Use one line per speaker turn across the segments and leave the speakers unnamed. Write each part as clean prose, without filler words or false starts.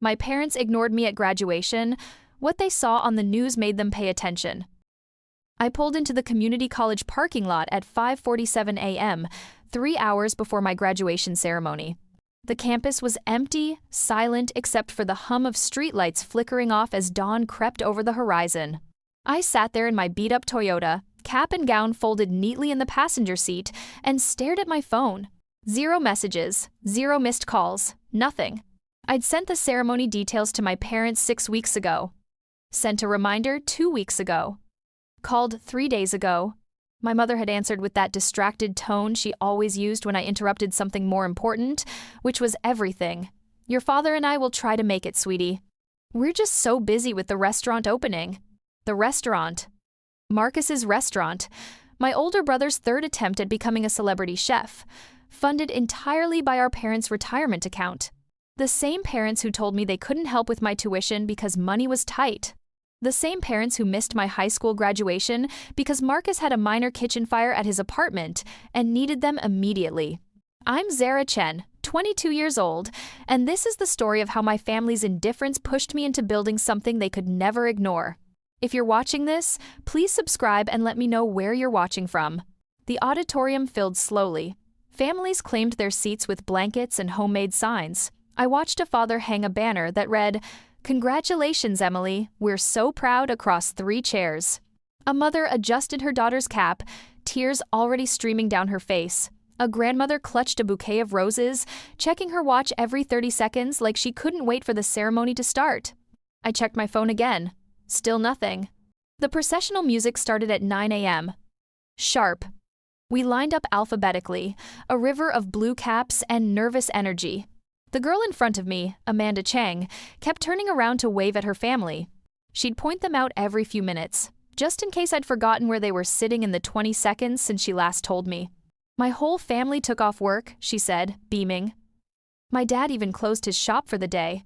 My parents ignored me at graduation. What they saw on the news made them pay attention. I pulled into the community college parking lot at 5:47 a.m., 3 hours before my graduation ceremony. The campus was empty, silent except for the hum of streetlights flickering off as dawn crept over the horizon. I sat there in my beat-up Toyota, cap and gown folded neatly in the passenger seat, and stared at my phone. 0 messages, 0 missed calls, nothing. I'd sent the ceremony details to my parents 6 weeks ago. Sent a reminder 2 weeks ago. Called 3 days ago. My mother had answered with that distracted tone she always used when I interrupted something more important, which was everything. Your father and I will try to make it, sweetie. We're just so busy with the restaurant opening. The restaurant. Marcus's restaurant. My older brother's 3rd attempt at becoming a celebrity chef. Funded entirely by our parents' retirement account. The same parents who told me they couldn't help with my tuition because money was tight. The same parents who missed my high school graduation because Marcus had a minor kitchen fire at his apartment and needed them immediately. I'm Zara Chen, 22 years old, and this is the story of how my family's indifference pushed me into building something they could never ignore. If you're watching this, please subscribe and let me know where you're watching from. The auditorium filled slowly. Families claimed their seats with blankets and homemade signs. I watched a father hang a banner that read, "Congratulations, Emily, we're so proud," across 3 chairs. A mother adjusted her daughter's cap, tears already streaming down her face. A grandmother clutched a bouquet of roses, checking her watch every 30 seconds like she couldn't wait for the ceremony to start. I checked my phone again. Still nothing. The processional music started at 9 a.m. Sharp. We lined up alphabetically, a river of blue caps and nervous energy. The girl in front of me, Amanda Chang, kept turning around to wave at her family. She'd point them out every few minutes, just in case I'd forgotten where they were sitting in the 20 seconds since she last told me. My whole family took off work, she said, beaming. My dad even closed his shop for the day.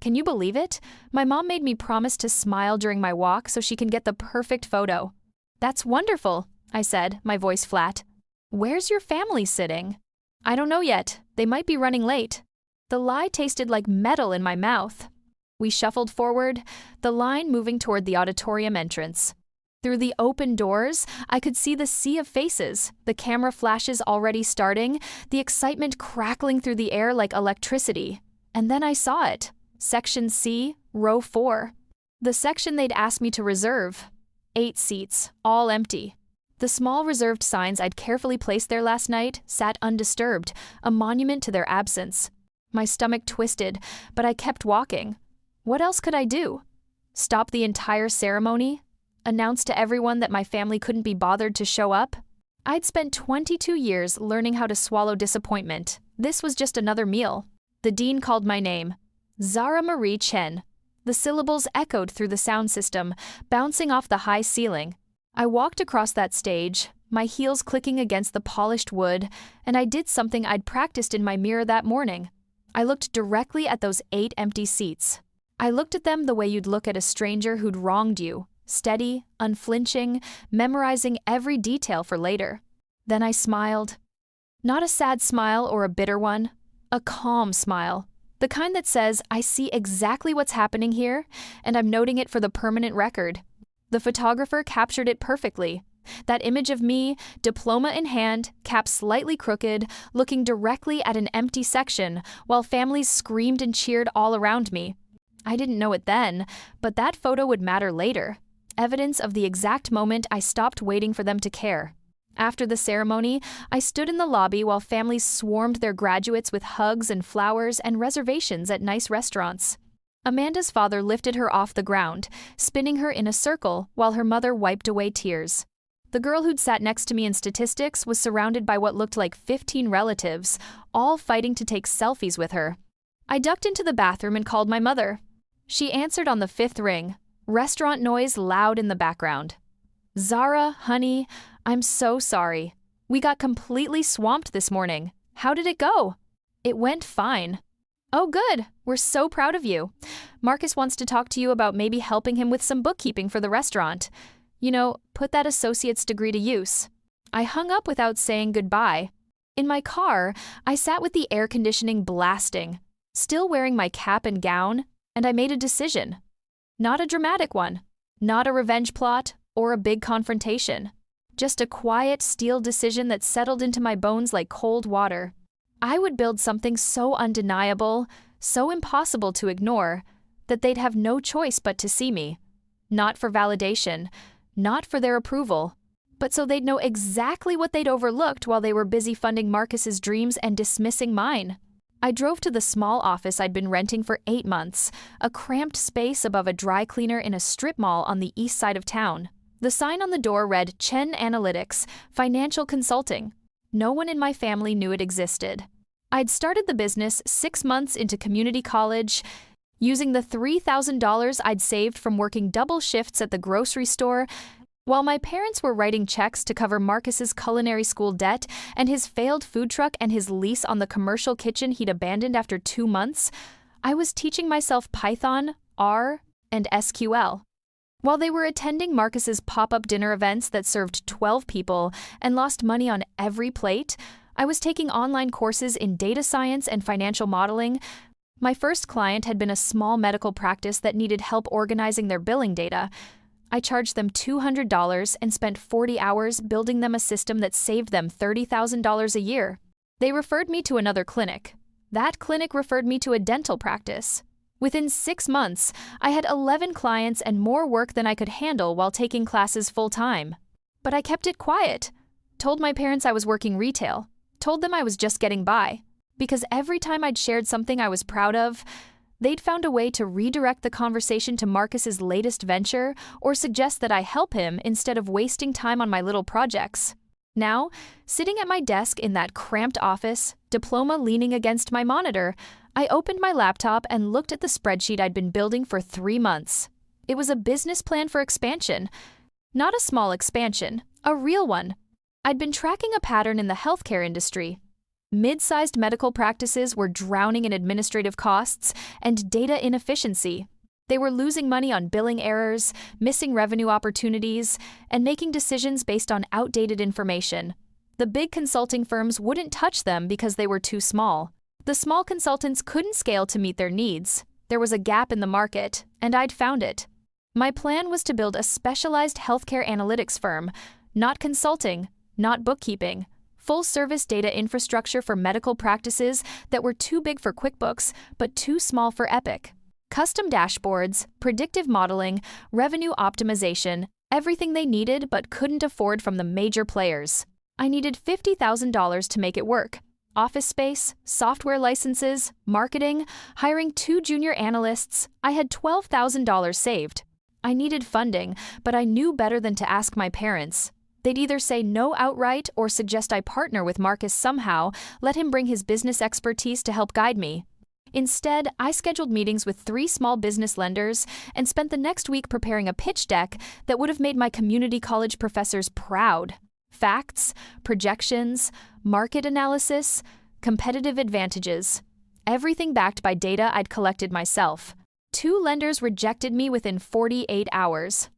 Can you believe it? My mom made me promise to smile during my walk so she can get the perfect photo. That's wonderful, I said, my voice flat. Where's your family sitting? I don't know yet. They might be running late. The lie tasted like metal in my mouth. We shuffled forward, the line moving toward the auditorium entrance. Through the open doors, I could see the sea of faces, the camera flashes already starting, the excitement crackling through the air like electricity. And then I saw it. Section C, row 4. The section they'd asked me to reserve. 8 seats, all empty. The small reserved signs I'd carefully placed there last night sat undisturbed, a monument to their absence. My stomach twisted, but I kept walking. What else could I do? Stop the entire ceremony? Announce to everyone that my family couldn't be bothered to show up? I'd spent 22 years learning how to swallow disappointment. This was just another meal. The dean called my name. Zara Marie Chen. The syllables echoed through the sound system, bouncing off the high ceiling. I walked across that stage, my heels clicking against the polished wood, and I did something I'd practiced in my mirror that morning. I looked directly at those 8 empty seats. I looked at them the way you'd look at a stranger who'd wronged you, steady, unflinching, memorizing every detail for later. Then I smiled. Not a sad smile or a bitter one, a calm smile. The kind that says, I see exactly what's happening here, and I'm noting it for the permanent record. The photographer captured it perfectly. That image of me, diploma in hand, cap slightly crooked, looking directly at an empty section, while families screamed and cheered all around me. I didn't know it then, but that photo would matter later. Evidence of the exact moment I stopped waiting for them to care. After the ceremony, I stood in the lobby while families swarmed their graduates with hugs and flowers and reservations at nice restaurants. Amanda's father lifted her off the ground, spinning her in a circle while her mother wiped away tears. The girl who'd sat next to me in statistics was surrounded by what looked like 15 relatives, all fighting to take selfies with her. I ducked into the bathroom and called my mother. She answered on the 5th ring, restaurant noise loud in the background. Zara, honey, I'm so sorry. We got completely swamped this morning. How did it go? It went fine. Oh, good. We're so proud of you. Marcus wants to talk to you about maybe helping him with some bookkeeping for the restaurant. You know, put that associate's degree to use. I hung up without saying goodbye. In my car, I sat with the air conditioning blasting. still wearing my cap and gown, and I made a decision. Not a dramatic one, not a revenge plot or a big confrontation. Just a quiet, steel decision that settled into my bones like cold water. I would build something so undeniable, so impossible to ignore, that they'd have no choice but to see me. Not for validation, not for their approval, but so they'd know exactly what they'd overlooked while they were busy funding Marcus's dreams and dismissing mine. I drove to the small office I'd been renting for 8 months, a cramped space above a dry cleaner in a strip mall on the east side of town. The sign on the door read Chen Analytics, Financial Consulting. No one in my family knew it existed. I'd started the business 6 months into community college, using the $3,000 I'd saved from working double shifts at the grocery store, while my parents were writing checks to cover Marcus's culinary school debt and his failed food truck and his lease on the commercial kitchen he'd abandoned after 2 months. I was teaching myself Python, R, and SQL. While they were attending Marcus's pop-up dinner events that served 12 people and lost money on every plate, I was taking online courses in data science and financial modeling. My first client had been a small medical practice that needed help organizing their billing data. I charged them $200 and spent 40 hours building them a system that saved them $30,000 a year. They referred me to another clinic. That clinic referred me to a dental practice. Within 6 months, I had 11 clients and more work than I could handle while taking classes full-time. But I kept it quiet. Told my parents I was working retail. Told them I was just getting by. Because every time I'd shared something I was proud of, they'd found a way to redirect the conversation to Marcus's latest venture or suggest that I help him instead of wasting time on my little projects. Now, sitting at my desk in that cramped office, diploma leaning against my monitor, I opened my laptop and looked at the spreadsheet I'd been building for 3 months. It was a business plan for expansion. Not a small expansion, a real one. I'd been tracking a pattern in the healthcare industry. Mid-sized medical practices were drowning in administrative costs and data inefficiency. They were losing money on billing errors, missing revenue opportunities, and making decisions based on outdated information. The big consulting firms wouldn't touch them because they were too small. The small consultants couldn't scale to meet their needs. There was a gap in the market, and I'd found it. My plan was to build a specialized healthcare analytics firm, not consulting, not bookkeeping. Full-service data infrastructure for medical practices that were too big for QuickBooks but too small for Epic. Custom dashboards, predictive modeling, revenue optimization, everything they needed but couldn't afford from the major players. I needed $50,000 to make it work. Office space, software licenses, marketing, hiring 2 junior analysts. I had $12,000 saved. I needed funding, but I knew better than to ask my parents. They'd either say no outright or suggest I partner with Marcus somehow, let him bring his business expertise to help guide me. Instead, I scheduled meetings with 3 small business lenders and spent the next week preparing a pitch deck that would have made my community college professors proud. Facts, projections, market analysis, competitive advantages. Everything backed by data I'd collected myself. 2 lenders rejected me within 48 hours.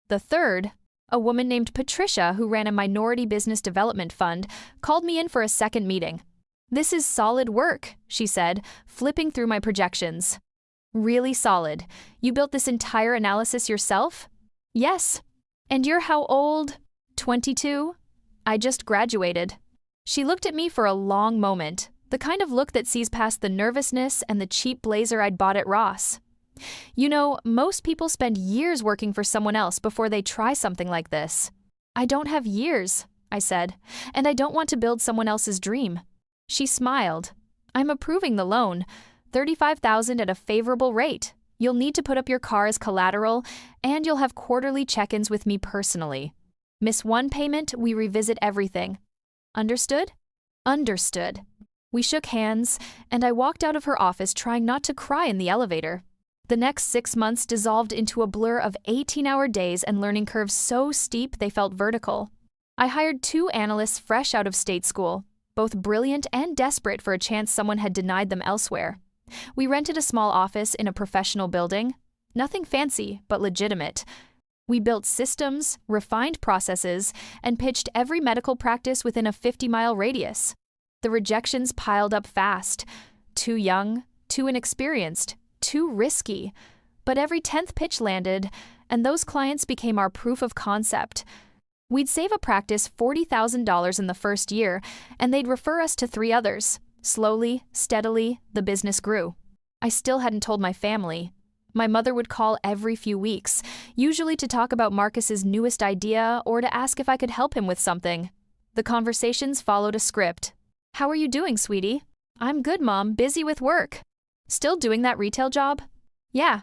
The third, a woman named Patricia who ran a minority business development fund, called me in for a second meeting. "This is solid work," she said, flipping through my projections. "Really solid. You built this entire analysis yourself?" "Yes." "And you're how old?" 22. "I just graduated." She looked at me for a long moment, the kind of look that sees past the nervousness and the cheap blazer I'd bought at Ross. "You know, most people spend years working for someone else before they try something like this." "I don't have years," I said, "and I don't want to build someone else's dream." She smiled. "I'm approving the loan, $35,000 at a favorable rate. You'll need to put up your car as collateral, and you'll have quarterly check-ins with me personally. Miss one payment, we revisit everything. Understood?" "Understood." We shook hands, and I walked out of her office trying not to cry in the elevator. The next 6 months dissolved into a blur of 18-hour days and learning curves so steep they felt vertical. I hired 2 analysts fresh out of state school, both brilliant and desperate for a chance someone had denied them elsewhere. We rented a small office in a professional building. Nothing fancy, but legitimate. We built systems, refined processes, and pitched every medical practice within a 50-mile radius. The rejections piled up fast. Too young, too inexperienced, too risky. But every 10th pitch landed, and those clients became our proof of concept. We'd save a practice $40,000 in the first year, and they'd refer us to 3 others. Slowly, steadily, the business grew. I still hadn't told my family. My mother would call every few weeks, usually to talk about Marcus's newest idea or to ask if I could help him with something. The conversations followed a script. "How are you doing, sweetie?" "I'm good, Mom, busy with work." "Still doing that retail job?" "Yeah."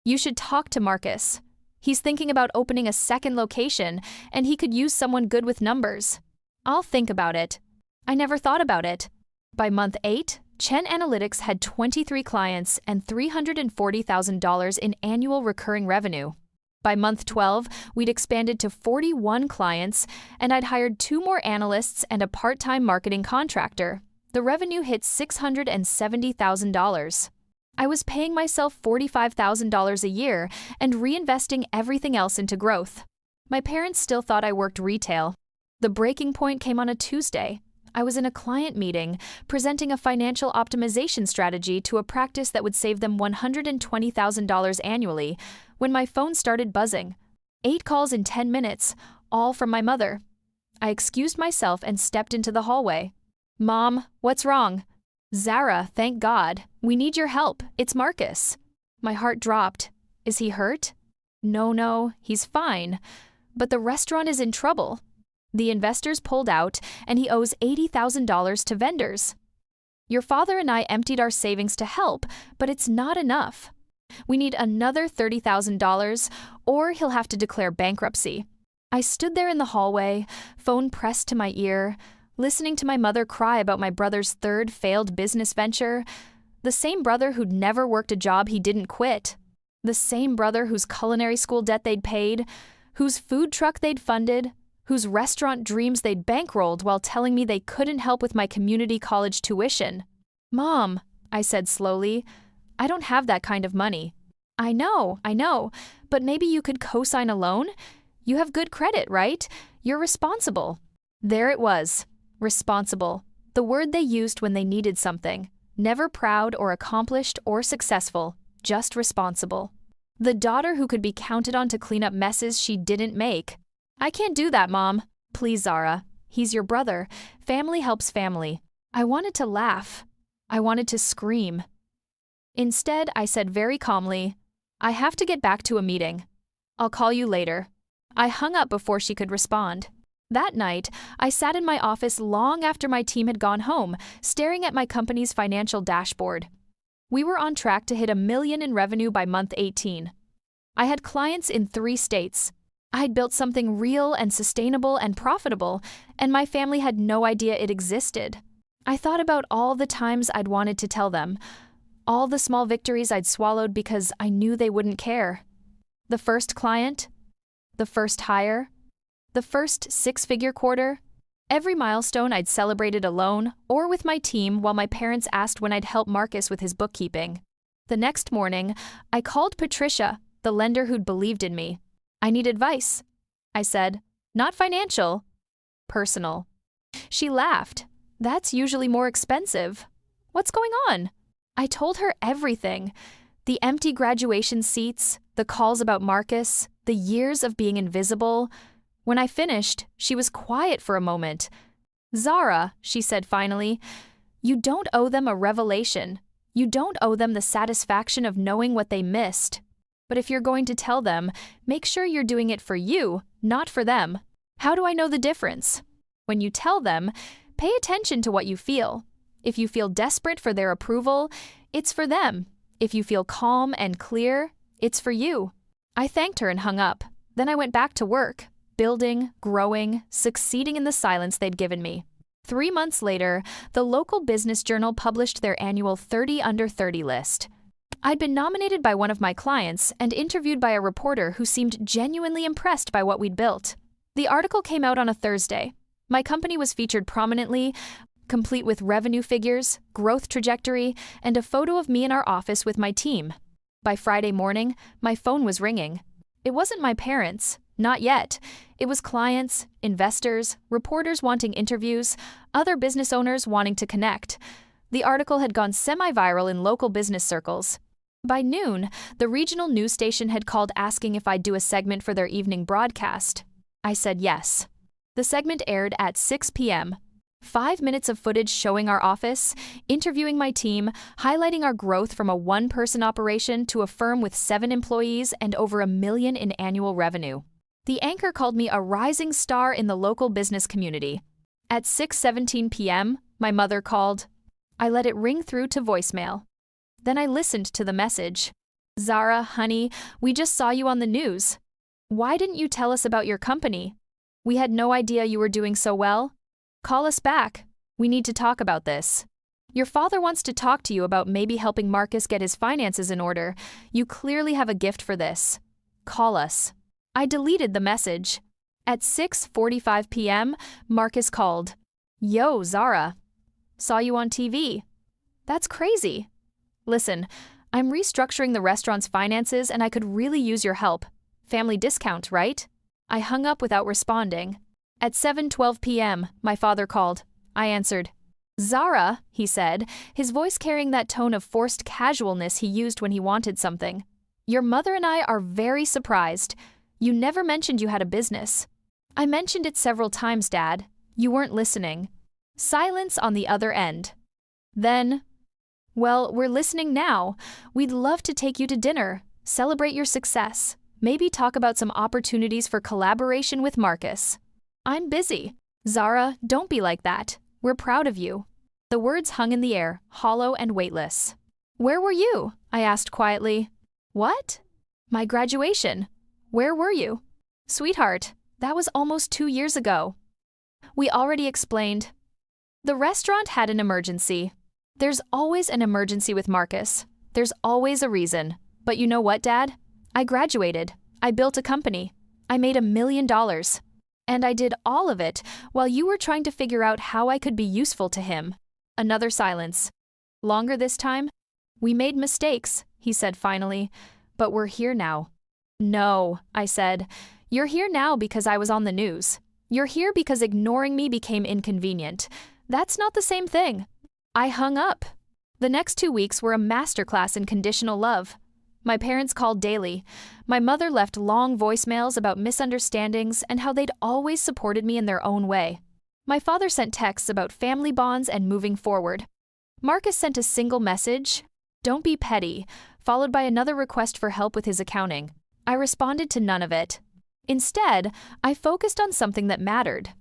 "You should talk to Marcus. He's thinking about opening a second location, and he could use someone good with numbers." "I'll think about it." I never thought about it. By month 8, Chen Analytics had 23 clients and $340,000 in annual recurring revenue. By month 12, we'd expanded to 41 clients, and I'd hired 2 more analysts and a part-time marketing contractor. The revenue hit $670,000. I was paying myself $45,000 a year and reinvesting everything else into growth. My parents still thought I worked retail. The breaking point came on a Tuesday. I was in a client meeting, presenting a financial optimization strategy to a practice that would save them $120,000 annually, when my phone started buzzing. 8 calls in 10 minutes, all from my mother. I excused myself and stepped into the hallway. "Mom, what's wrong?" "Zara, thank God. We need your help. It's Marcus." My heart dropped. "Is he hurt?" No, he's fine. But the restaurant is in trouble. The investors pulled out, and he owes $80,000 to vendors. "Your father and I emptied our savings to help, but it's not enough. We need another $30,000, or he'll have to declare bankruptcy." I stood there in the hallway, phone pressed to my ear, listening to my mother cry about my brother's 3rd failed business venture, the same brother who'd never worked a job he didn't quit, the same brother whose culinary school debt they'd paid, whose food truck they'd funded, whose restaurant dreams they'd bankrolled while telling me they couldn't help with my community college tuition. "Mom," I said slowly, "I don't have that kind of money." I know, but maybe you could co-sign a loan? You have good credit, right? You're responsible." There it was. Responsible. The word they used when they needed something. Never proud or accomplished or successful, just responsible. The daughter who could be counted on to clean up messes she didn't make. "I can't do that, Mom." "Please, Zara. He's your brother. Family helps family." I wanted to laugh. I wanted to scream. Instead, I said very calmly, "I have to get back to a meeting. I'll call you later." I hung up before she could respond. That night, I sat in my office long after my team had gone home, staring at my company's financial dashboard. We were on track to hit $1 million in revenue by month 18. I had clients in 3 states. I had built something real and sustainable and profitable, and my family had no idea it existed. I thought about all the times I'd wanted to tell them, all the small victories I'd swallowed because I knew they wouldn't care. The first client, the first hire, the first 6-figure quarter, every milestone I'd celebrated alone or with my team while my parents asked when I'd help Marcus with his bookkeeping. The next morning, I called Patricia, the lender who'd believed in me. "I need advice." I said, "Not financial, personal." She laughed. "That's usually more expensive. What's going on?" I told her everything. The empty graduation seats, the calls about Marcus, the years of being invisible. When I finished, she was quiet for a moment. "Zara," she said finally, "you don't owe them a revelation. You don't owe them the satisfaction of knowing what they missed. But if you're going to tell them, make sure you're doing it for you, not for them. How do I know the difference? When you tell them, pay attention to what you feel. If you feel desperate for their approval, it's for them. If you feel calm and clear, it's for you." I thanked her and hung up. Then I went back to work, building, growing, succeeding in the silence they'd given me. 3 months later, the local business journal published their annual 30 Under 30 list. I'd been nominated by one of my clients and interviewed by a reporter who seemed genuinely impressed by what we'd built. The article came out on a Thursday. My company was featured prominently, complete with revenue figures, growth trajectory, and a photo of me in our office with my team. By Friday morning, my phone was ringing. It wasn't my parents, not yet. It was clients, investors, reporters wanting interviews, other business owners wanting to connect. The article had gone semi-viral in local business circles. By noon, the regional news station had called asking if I'd do a segment for their evening broadcast. I said yes. The segment aired at 6 p.m. 5 minutes of footage showing our office, interviewing my team, highlighting our growth from a one-person operation to a firm with 7 employees and over $1 million in annual revenue. The anchor called me a rising star in the local business community. At 6:17 p.m., my mother called. I let it ring through to voicemail. Then I listened to the message. "Zara, honey, we just saw you on the news. Why didn't you tell us about your company? We had no idea you were doing so well. Call us back. We need to talk about this. Your father wants to talk to you about maybe helping Marcus get his finances in order. You clearly have a gift for this. Call us." I deleted the message. At 6:45 p.m., Marcus called. "Yo, Zara. Saw you on TV. That's crazy. Listen, I'm restructuring the restaurant's finances and I could really use your help. Family discount, right?" I hung up without responding. At 7:12 p.m., my father called. I answered. "Zara," he said, his voice carrying that tone of forced casualness he used when he wanted something. "Your mother and I are very surprised. You never mentioned you had a business." "I mentioned it several times, Dad. You weren't listening." Silence on the other end. Then, "Well, we're listening now. We'd love to take you to dinner, celebrate your success, maybe talk about some opportunities for collaboration with Marcus." "I'm busy." "Zara, don't be like that. We're proud of you." The words hung in the air, hollow and weightless. "Where were you?" I asked quietly. "What?" "My graduation. Where were you?" "Sweetheart, that was almost 2 years ago." We already explained. The restaurant had an emergency. There's always an emergency with Marcus. There's always a reason. But you know what, Dad? I graduated. I built a company. I made $1 million. And I did all of it while you were trying to figure out how I could be useful to him. Another silence. Longer this time. "We made mistakes," he said finally, "but we're here now." "No," I said. "You're here now because I was on the news. You're here because ignoring me became inconvenient. That's not the same thing." I hung up. The next 2 weeks were a masterclass in conditional love. My parents called daily. My mother left long voicemails about misunderstandings and how they'd always supported me in their own way. My father sent texts about family bonds and moving forward. Marcus sent a single message, "Don't be petty," followed by another request for help with his accounting. I responded to none of it. Instead, I focused on something that mattered.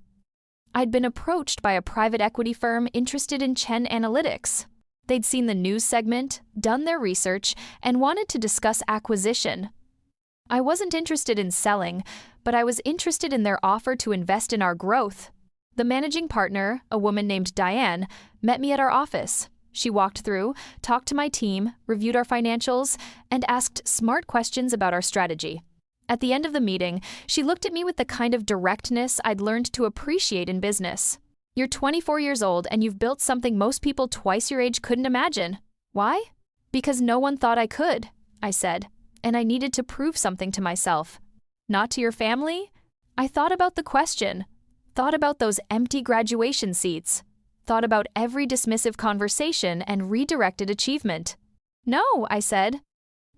I'd been approached by a private equity firm interested in Chen Analytics. They'd seen the news segment, done their research, and wanted to discuss acquisition. I wasn't interested in selling, but I was interested in their offer to invest in our growth. The managing partner, a woman named Diane, met me at our office. She walked through, talked to my team, reviewed our financials, and asked smart questions about our strategy. At the end of the meeting, she looked at me with the kind of directness I'd learned to appreciate in business. "You're 24 years old and you've built something most people twice your age couldn't imagine. Why?" "Because no one thought I could," I said, "and I needed to prove something to myself." "Not to your family?" I thought about the question, thought about those empty graduation seats, thought about every dismissive conversation and redirected achievement. "No," I said.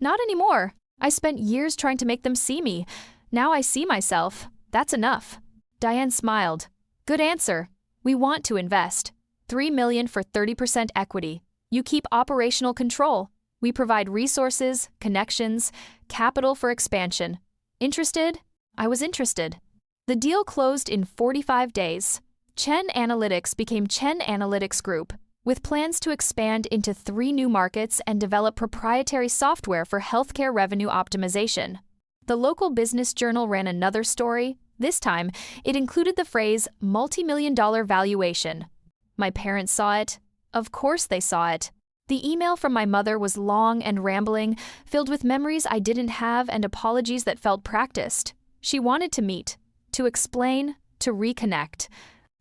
"Not anymore. I spent years trying to make them see me. Now I see myself. That's enough." Diane smiled. "Good answer. We want to invest. $3 million for 30% equity. You keep operational control. We provide resources, connections, capital for expansion. Interested?" I was interested. The deal closed in 45 days. Chen Analytics became Chen Analytics Group, with plans to expand into 3 new markets and develop proprietary software for healthcare revenue optimization. The local business journal ran another story. This time, it included the phrase multi-million-dollar valuation. My parents saw it. Of course they saw it. The email from my mother was long and rambling, filled with memories I didn't have and apologies that felt practiced. She wanted to meet, to explain, to reconnect.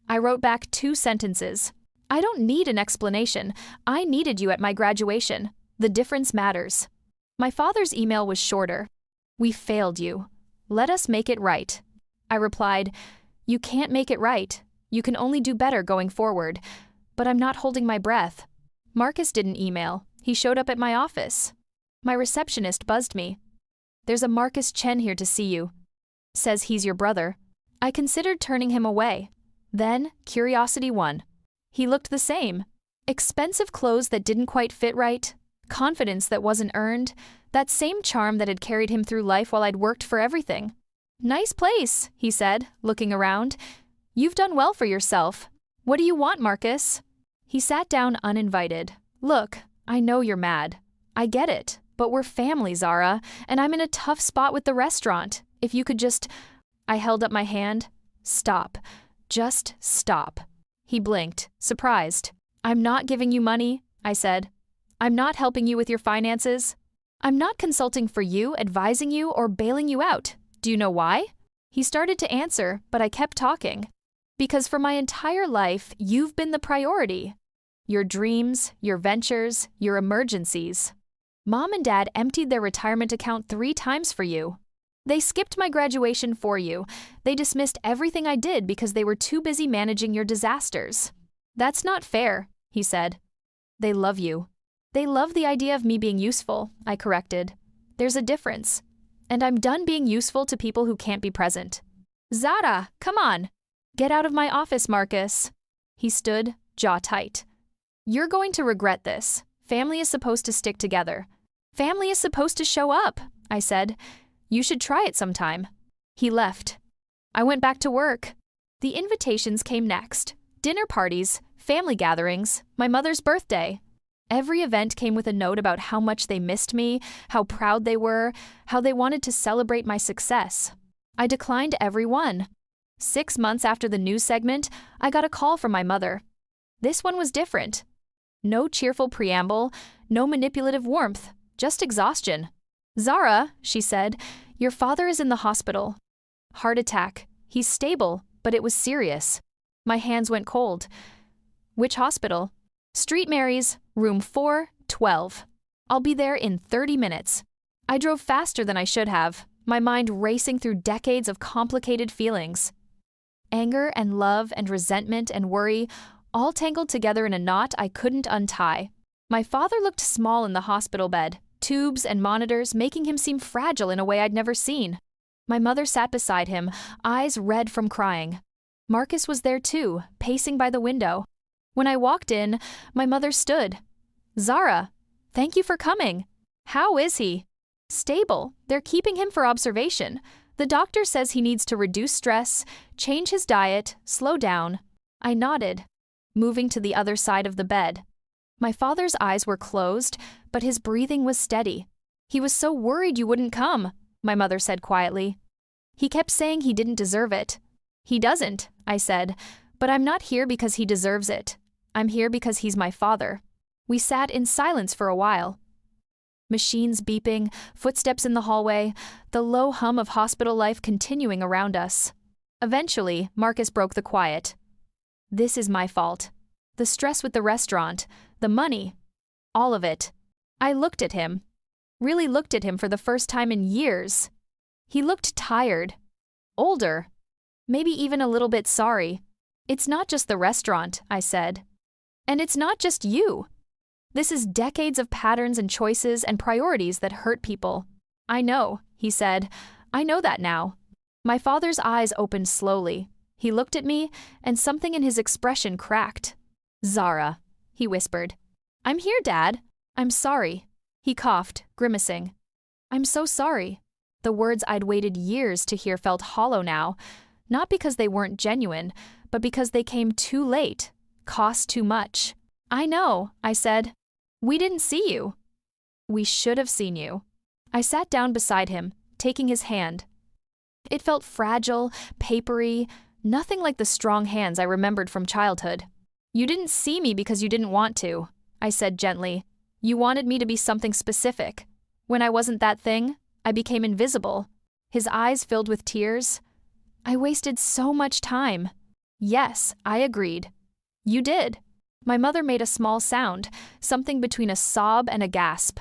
I wrote back 2 sentences. "I don't need an explanation. I needed you at my graduation. The difference matters." My father's email was shorter. "We failed you. Let us make it right." I replied, "You can't make it right. You can only do better going forward. But I'm not holding my breath." Marcus didn't email. He showed up at my office. My receptionist buzzed me. "There's a Marcus Chen here to see you. Says he's your brother." I considered turning him away. Then, curiosity won. He looked the same. Expensive clothes that didn't quite fit right, confidence that wasn't earned, that same charm that had carried him through life while I'd worked for everything. "Nice place," he said, looking around. "You've done well for yourself. What do you want, Marcus?" He sat down uninvited. "Look, I know you're mad. I get it, but we're family, Zara, and I'm in a tough spot with the restaurant. If you could just—" I held up my hand. "Stop. Just stop." He blinked, surprised. "I'm not giving you money," I said. "I'm not helping you with your finances. I'm not consulting for you, advising you, or bailing you out. Do you know why?" He started to answer, but I kept talking. "Because for my entire life, you've been the priority. Your dreams, your ventures, your emergencies. Mom and Dad emptied their retirement account 3 times for you. They skipped my graduation for you. They dismissed everything I did because they were too busy managing your disasters. That's not fair," he said. "They love you." "They love the idea of me being useful," I corrected. "There's a difference. And I'm done being useful to people who can't be present." "Zara, come on. Get out of my office, Marcus." He stood, jaw tight. "You're going to regret this. Family is supposed to stick together. Family is supposed to show up," I said. "You should try it sometime." He left. I went back to work. The invitations came next. Dinner parties, family gatherings, my mother's birthday. Every event came with a note about how much they missed me, how proud they were, how they wanted to celebrate my success. I declined every one. 6 months after the news segment, I got a call from my mother. This one was different. No cheerful preamble, no manipulative warmth, just exhaustion. "Zara," she said, "your father is in the hospital. Heart attack. He's stable, but it was serious." My hands went cold. "Which hospital?" "Street Mary's, room 412. I'll be there in 30 minutes. I drove faster than I should have, my mind racing through decades of complicated feelings. Anger and love and resentment and worry, all tangled together in a knot I couldn't untie. My father looked small in the hospital bed, tubes and monitors making him seem fragile in a way I'd never seen. My mother sat beside him, eyes red from crying. Marcus was there too, pacing by the window. When I walked in, my mother stood. "Zara, thank you for coming. How is he?" "Stable. They're keeping him for observation. The doctor says he needs to reduce stress, change his diet, slow down." I nodded, moving to the other side of the bed. My father's eyes were closed, but his breathing was steady. "He was so worried you wouldn't come," my mother said quietly. "He kept saying he didn't deserve it." "He doesn't," I said, "but I'm not here because he deserves it. I'm here because he's my father." We sat in silence for a while. Machines beeping, footsteps in the hallway, the low hum of hospital life continuing around us. Eventually, Marcus broke the quiet. "This is my fault. The stress with the restaurant, the money, all of it." I looked at him. Really looked at him for the first time in years. He looked tired. Older. Maybe even a little bit sorry. "It's not just the restaurant," I said. "And it's not just you. This is decades of patterns and choices and priorities that hurt people." "I know," he said. "I know that now." My father's eyes opened slowly. He looked at me, and something in his expression cracked. "Zara," he whispered. "I'm here, Dad. I'm sorry." He coughed, grimacing. "I'm so sorry." The words I'd waited years to hear felt hollow now, not because they weren't genuine, but because they came too late, cost too much. "I know," I said. "We didn't see you." "We should have seen you." I sat down beside him, taking his hand. It felt fragile, papery, nothing like the strong hands I remembered from childhood. "You didn't see me because you didn't want to," I said gently. "You wanted me to be something specific. When I wasn't that thing, I became invisible." His eyes filled with tears. "I wasted so much time." "Yes," I agreed. "You did." My mother made a small sound, something between a sob and a gasp.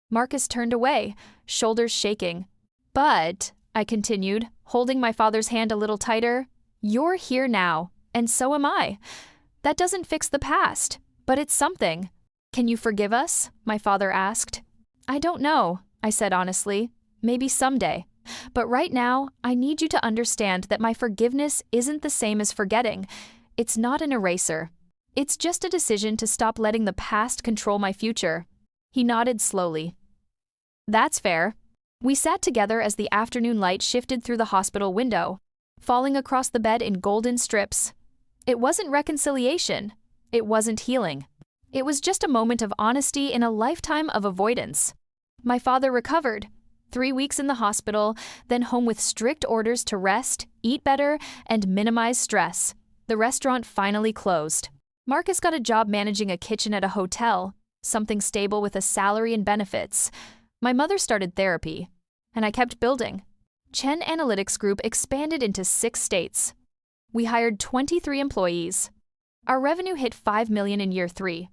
Marcus turned away, shoulders shaking. "But," I continued, holding my father's hand a little tighter, "you're here now, and so am I. That doesn't fix the past, but it's something. "Can you forgive us?" my father asked. "I don't know," I said honestly. "Maybe someday. But right now, I need you to understand that my forgiveness isn't the same as forgetting. It's not an eraser. It's just a decision to stop letting the past control my future." He nodded slowly. "That's fair." We sat together as the afternoon light shifted through the hospital window, falling across the bed in golden strips. It wasn't reconciliation. It wasn't healing. It was just a moment of honesty in a lifetime of avoidance. My father recovered. 3 weeks in the hospital, then home with strict orders to rest, eat better, and minimize stress. The restaurant finally closed. Marcus got a job managing a kitchen at a hotel, something stable with a salary and benefits. My mother started therapy, and I kept building. Chen Analytics Group expanded into 6 states. We hired 23 employees. Our revenue hit $5 million in year 3.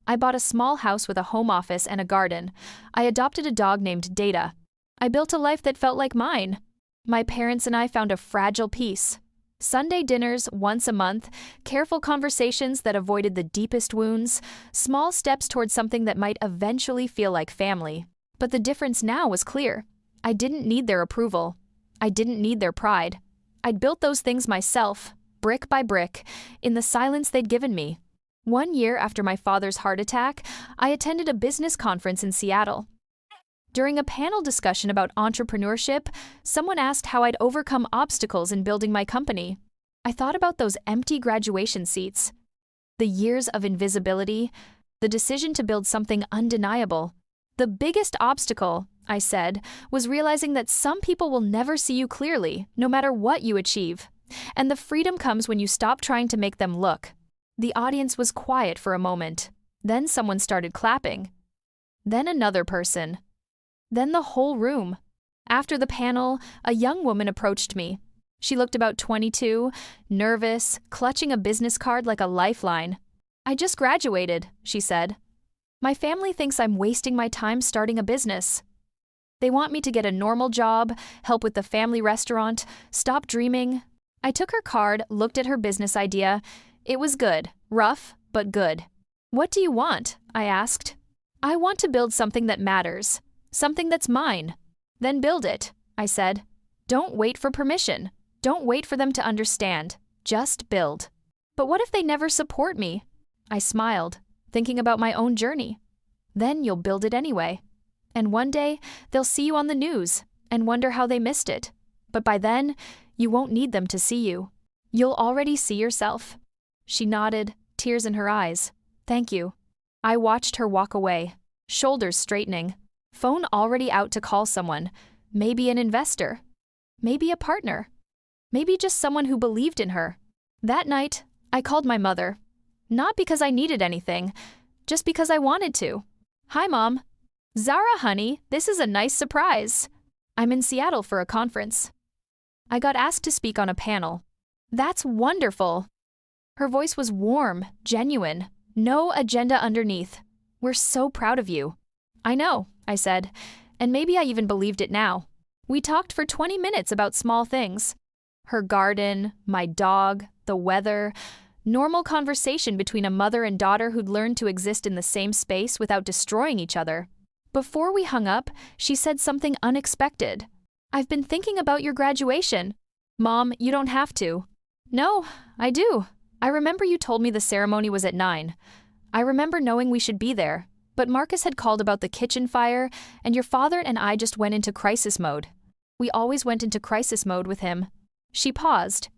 I bought a small house with a home office and a garden. I adopted a dog named Data. I built a life that felt like mine. My parents and I found a fragile peace. Sunday dinners once a month, careful conversations that avoided the deepest wounds, small steps towards something that might eventually feel like family. But the difference now was clear. I didn't need their approval. I didn't need their pride. I'd built those things myself, brick by brick, in the silence they'd given me. 1 year after my father's heart attack, I attended a business conference in Seattle. During a panel discussion about entrepreneurship, someone asked how I'd overcome obstacles in building my company. I thought about those empty graduation seats, the years of invisibility, the decision to build something undeniable. The biggest obstacle, I said, was realizing that some people will never see you clearly, no matter what you achieve. And the freedom comes when you stop trying to make them look. The audience was quiet for a moment. Then someone started clapping. Then another person. Then the whole room. After the panel, a young woman approached me. She looked about 22, nervous, clutching a business card like a lifeline. "I just graduated," she said. "My family thinks I'm wasting my time starting a business. They want me to get a normal job, help with the family restaurant, stop dreaming." I took her card, looked at her business idea. It was good, rough, but good. "What do you want?" I asked. "I want to build something that matters. Something that's mine." "Then build it," I said. "Don't wait for permission. Don't wait for them to understand. Just build." "But what if they never support me?" I smiled, thinking about my own journey. "Then you'll build it anyway. And one day, they'll see you on the news and wonder how they missed it. But by then, you won't need them to see you. You'll already see yourself." She nodded, tears in her eyes. "Thank you." I watched her walk away, shoulders straightening. Phone already out to call someone, maybe an investor, maybe a partner, maybe just someone who believed in her. That night, I called my mother. Not because I needed anything, just because I wanted to. "Hi, Mom." "Zara, honey, this is a nice surprise. I'm in Seattle for a conference. I got asked to speak on a panel." "That's wonderful." Her voice was warm, genuine, no agenda underneath. "We're so proud of you." "I know," I said, and maybe I even believed it now. We talked for 20 minutes about small things. Her garden, my dog, the weather, normal conversation between a mother and daughter who'd learned to exist in the same space without destroying each other. Before we hung up, she said something unexpected. "I've been thinking about your graduation." "Mom, you don't have to." "No, I do. I remember you told me the ceremony was at 9. I remember knowing we should be there. But Marcus had called about the kitchen fire, and your father and I just went into crisis mode. We always went into crisis mode with him." She paused.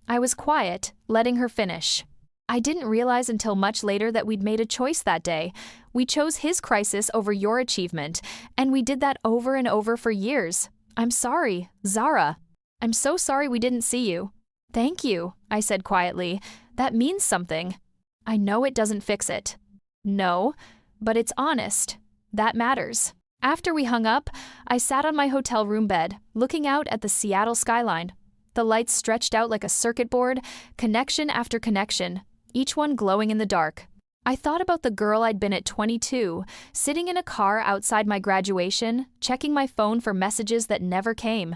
I was quiet, letting her finish. "I didn't realize until much later that we'd made a choice that day. We chose his crisis over your achievement, and we did that over and over for years. I'm sorry, Zara. I'm so sorry we didn't see you." "Thank you," I said quietly. "That means something." "I know it doesn't fix it." "No. But it's honest. That matters." After we hung up, I sat on my hotel room bed, looking out at the Seattle skyline. The lights stretched out like a circuit board, connection after connection, each one glowing in the dark. I thought about the girl I'd been at 22, sitting in a car outside my graduation, checking my phone for messages that never came.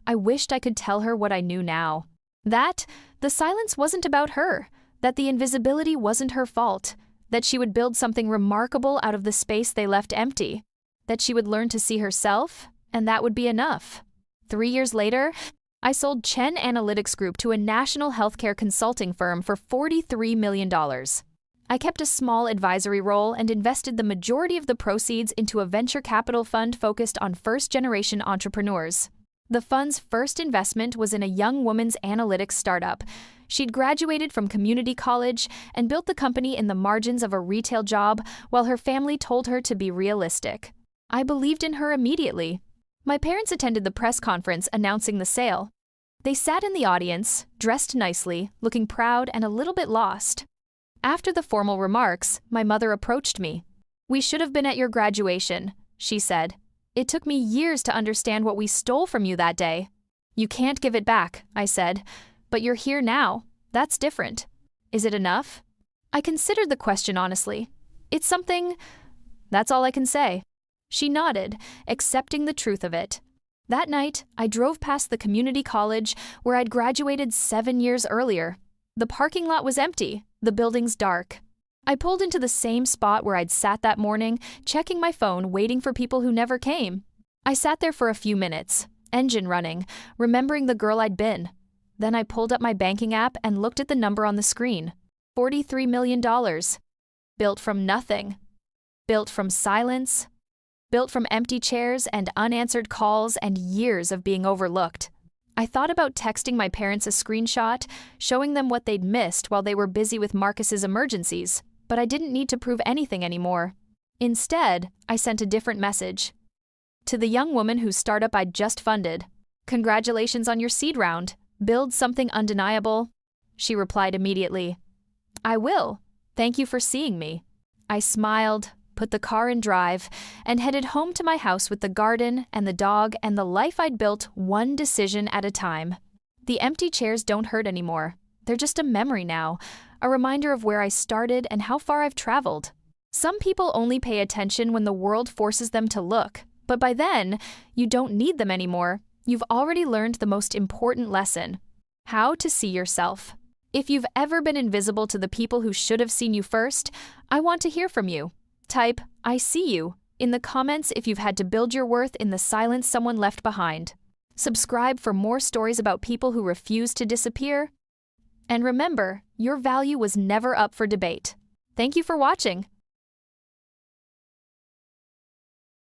I wished I could tell her what I knew now. That the silence wasn't about her, that the invisibility wasn't her fault, that she would build something remarkable out of the space they left empty, that she would learn to see herself, and that would be enough. 3 years later, I sold Chen Analytics Group to a national healthcare consulting firm for $43 million. I kept a small advisory role and invested the majority of the proceeds into a venture capital fund focused on first-generation entrepreneurs. The fund's first investment was in a young woman's analytics startup. She'd graduated from community college and built the company in the margins of a retail job while her family told her to be realistic. I believed in her immediately. My parents attended the press conference announcing the sale. They sat in the audience, dressed nicely, looking proud and a little bit lost. After the formal remarks, my mother approached me. "We should have been at your graduation," she said. "It took me years to understand what we stole from you that day." "You can't give it back," I said. "But you're here now. That's different. Is it enough?" I considered the question honestly. "It's something." That's all I can say. She nodded, accepting the truth of it. That night, I drove past the community college where I'd graduated 7 years earlier. The parking lot was empty, the buildings dark. I pulled into the same spot where I'd sat that morning, checking my phone, waiting for people who never came. I sat there for a few minutes, engine running, remembering the girl I'd been. Then I pulled up my banking app and looked at the number on the screen. $43 million. Built from nothing. Built from silence. Built from empty chairs and unanswered calls and years of being overlooked. I thought about texting my parents a screenshot, showing them what they'd missed while they were busy with Marcus's emergencies, but I didn't need to prove anything anymore. Instead, I sent a different message. To the young woman whose startup I'd just funded, "Congratulations on your seed round. Build something undeniable." She replied immediately, "I will. Thank you for seeing me." I smiled, put the car in drive, and headed home to my house with the garden and the dog and the life I'd built one decision at a time. The empty chairs don't hurt anymore. They're just a memory now, a reminder of where I started and how far I've traveled. Some people only pay attention when the world forces them to look, but by then, you don't need them anymore. You've already learned the most important lesson: how to see yourself. If you've ever been invisible to the people who should have seen you first, I want to hear from you. Type, "I see you," in the comments if you've had to build your worth in the silence someone left behind. Subscribe for more stories about people who refuse to disappear. And remember, your value was never up for debate. Thank you for watching.